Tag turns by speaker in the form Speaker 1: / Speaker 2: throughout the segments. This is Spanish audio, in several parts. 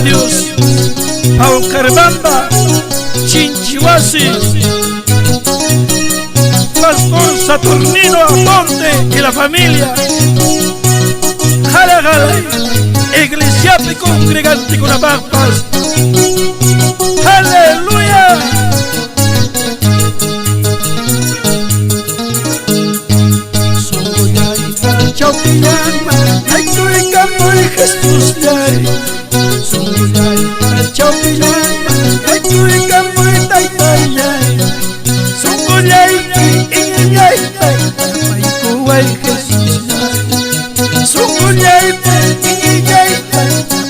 Speaker 1: de Dios, Paucaribamba, Chinchihuasi, Pastor Saturnino Aponte y la familia, Jala Jala, Iglesia Congregante con la paz. ¡Aleluya!
Speaker 2: Chaupiyanma, ay tuikamo Jesús yay. Suyay, chaupiyanma, ay tuikamo Taytay yay. Suyay, iñay, ay kuway Jesús yay. Suyay, iñay, ay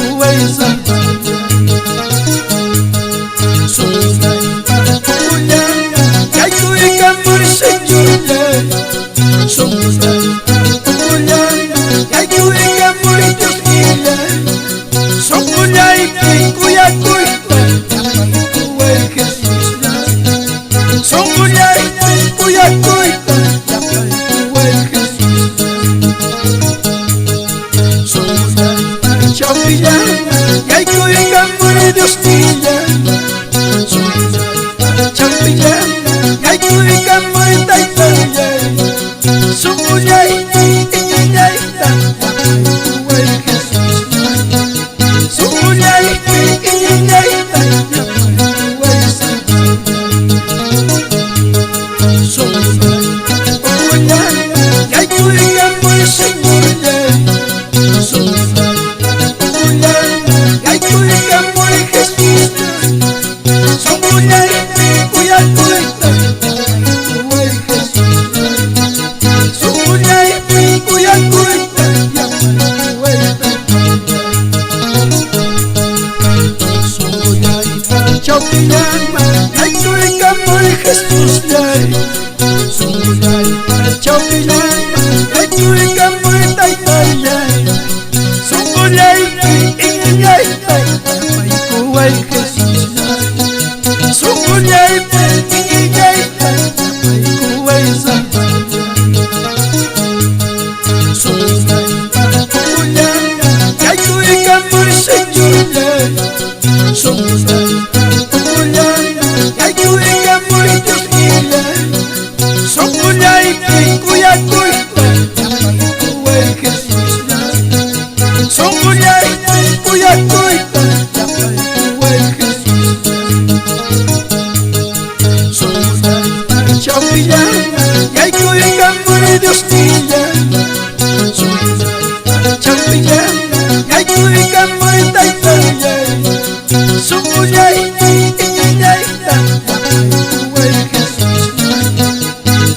Speaker 2: kuway Santa yay. Suyay, kuyanma, ay tuikamo Señor yay.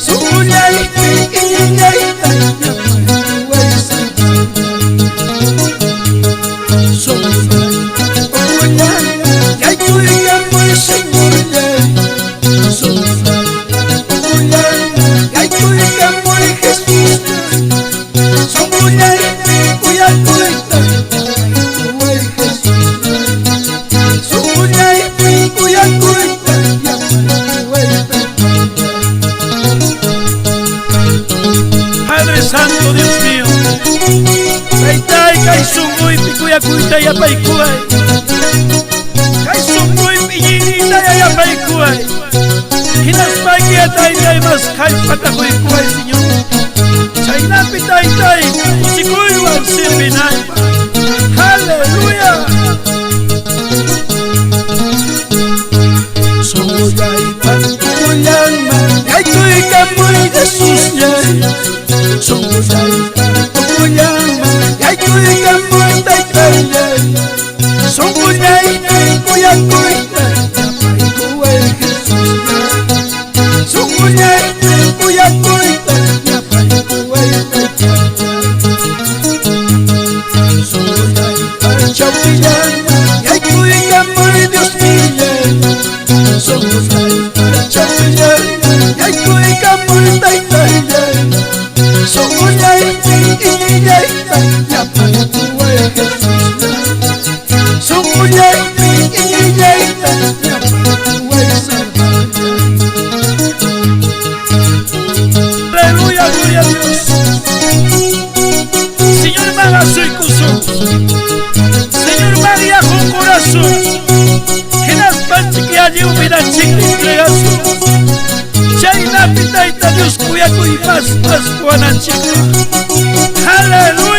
Speaker 2: Suyay,
Speaker 1: Santo Dios mío, Taytay, Kaisungui, Pikuyakuita, Yapaikuay, Kaisungui, Pillita, Yapaikuay, Hinaspakia, Taytay, mas Kaipatakuikuay, Señor, Chaynapi, Taytay, Kusikuiwan, Sirvinay, aleluya.
Speaker 2: Soyay, Patuyanma, Kaituikamoy, Jesús yay. Soyay, Patuyanma, Kaituikamoy, Taytay yay. Soyay, Kuyakuita, Yapay Jesús yay. Soyay, Kuyakuita, Yapay Taytay yay. Soyay, Chaupiyanma, Kaituikamoy, Dios mío. Soyay, Chaupiyanma, Kaituikamoy, Taytay yay. Soyay,
Speaker 1: Jesús. Hinas panchik ya llevo mira chikli entregasu. Chay napita ita Dios cuya cuy más guananchik. Aleluya.